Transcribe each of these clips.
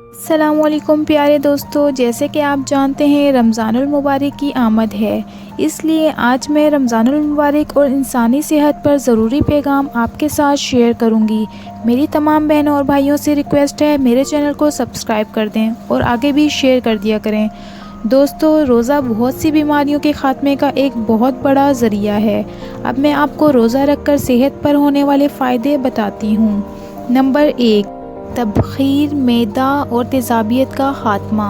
السلام علیکم پیارے دوستو، جیسے کہ آپ جانتے ہیں رمضان المبارک کی آمد ہے، اس لیے آج میں رمضان المبارک اور انسانی صحت پر ضروری پیغام آپ کے ساتھ شیئر کروں گی۔ میری تمام بہنوں اور بھائیوں سے ریکویسٹ ہے میرے چینل کو سبسکرائب کر دیں اور آگے بھی شیئر کر دیا کریں۔ دوستو، روزہ بہت سی بیماریوں کے خاتمے کا ایک بہت بڑا ذریعہ ہے۔ اب میں آپ کو روزہ رکھ کر صحت پر ہونے والے فائدے بتاتی ہوں۔ نمبر 1، تبخیر، معدہ اور تیزابیت کا خاتمہ۔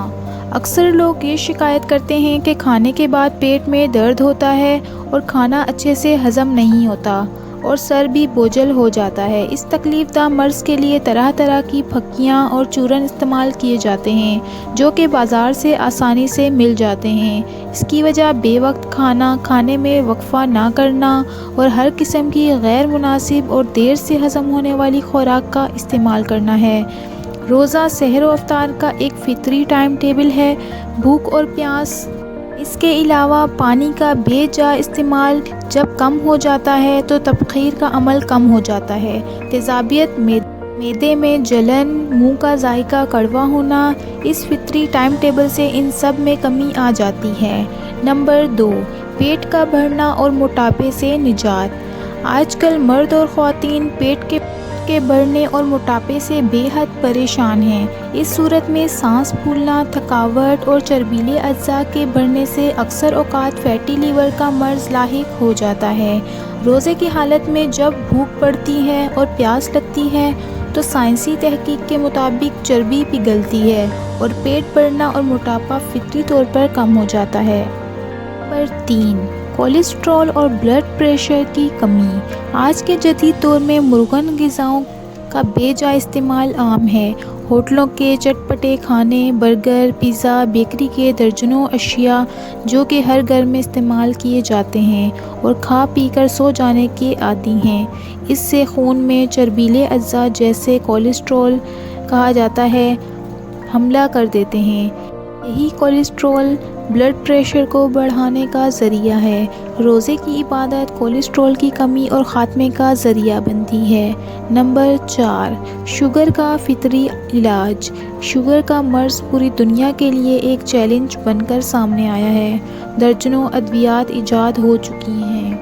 اکثر لوگ یہ شکایت کرتے ہیں کہ کھانے کے بعد پیٹ میں درد ہوتا ہے اور کھانا اچھے سے ہضم نہیں ہوتا اور سر بھی بوجھل ہو جاتا ہے۔ اس تکلیف دہ مرض کے لیے طرح طرح کی پھکیاں اور چورن استعمال کیے جاتے ہیں جو کہ بازار سے آسانی سے مل جاتے ہیں۔ اس کی وجہ بے وقت کھانا کھانے میں وقفہ نہ کرنا اور ہر قسم کی غیر مناسب اور دیر سے ہضم ہونے والی خوراک کا استعمال کرنا ہے۔ روزہ سحر و افطار کا ایک فطری ٹائم ٹیبل ہے۔ بھوک اور پیاس، اس کے علاوہ پانی کا بے جا استعمال جب کم ہو جاتا ہے تو تبخیر کا عمل کم ہو جاتا ہے۔ تیزابیت، معدے میں جلن، منہ کا ذائقہ کڑوا ہونا، اس فطری ٹائم ٹیبل سے ان سب میں کمی آ جاتی ہے۔ نمبر 2، پیٹ کا بڑھنا اور موٹاپے سے نجات۔ آج کل مرد اور خواتین پیٹ کے بڑھنے اور موٹاپے سے بے حد پریشان ہیں۔ اس صورت میں سانس پھولنا، تھکاوٹ اور چربیلے اجزاء کے بڑھنے سے اکثر اوقات فیٹی لیور کا مرض لاحق ہو جاتا ہے۔ روزے کی حالت میں جب بھوک بڑھتی ہے اور پیاس لگتی ہے تو سائنسی تحقیق کے مطابق چربی پگھلتی ہے اور پیٹ بڑھنا اور موٹاپا فطری طور پر کم ہو جاتا ہے۔ نمبر 3، کولیسٹرول اور بلڈ پریشر کی کمی۔ آج کے جدید دور میں مرغن غذاؤں کا بے جا استعمال عام ہے۔ ہوٹلوں کے چٹپٹے کھانے، برگر، پیزا، بیکری کے درجنوں اشیاء جو کہ ہر گھر میں استعمال کیے جاتے ہیں اور کھا پی کر سو جانے کے عادی ہیں۔ اس سے خون میں چربیلے اجزاء جیسے کولیسٹرول کہا جاتا ہے حملہ کر دیتے ہیں۔ یہی کولیسٹرول بلڈ پریشر کو بڑھانے کا ذریعہ ہے۔ روزے کی عبادت کولیسٹرول کی کمی اور خاتمے کا ذریعہ بنتی ہے۔ نمبر 4، شوگر کا فطری علاج۔ شوگر کا مرض پوری دنیا کے لیے ایک چیلنج بن کر سامنے آیا ہے۔ درجنوں ادویات ایجاد ہو چکی ہیں،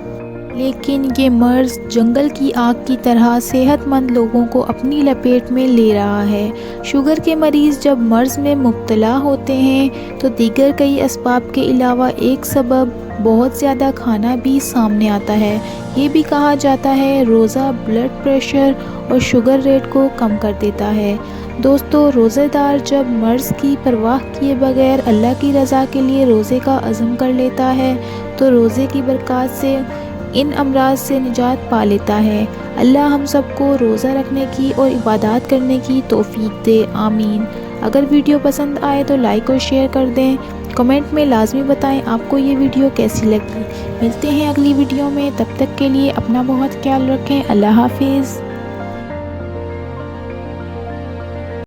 لیکن یہ مرض جنگل کی آگ کی طرح صحت مند لوگوں کو اپنی لپیٹ میں لے رہا ہے۔ شوگر کے مریض جب مرض میں مبتلا ہوتے ہیں تو دیگر کئی اسباب کے علاوہ ایک سبب بہت زیادہ کھانا بھی سامنے آتا ہے۔ یہ بھی کہا جاتا ہے روزہ بلڈ پریشر اور شوگر ریٹ کو کم کر دیتا ہے۔ دوستو، روزہ دار جب مرض کی پرواہ کیے بغیر اللہ کی رضا کے لیے روزے کا عزم کر لیتا ہے تو روزے کی برکات سے ان امراض سے نجات پا لیتا ہے۔ اللہ ہم سب کو روزہ رکھنے کی اور عبادات کرنے کی توفیق دے، آمین۔ اگر ویڈیو پسند آئے تو لائک اور شیئر کر دیں۔ کمنٹ میں لازمی بتائیں آپ کو یہ ویڈیو کیسی لگی۔ ملتے ہیں اگلی ویڈیو میں، تب تک کے لیے اپنا بہت خیال رکھیں۔ اللہ حافظ۔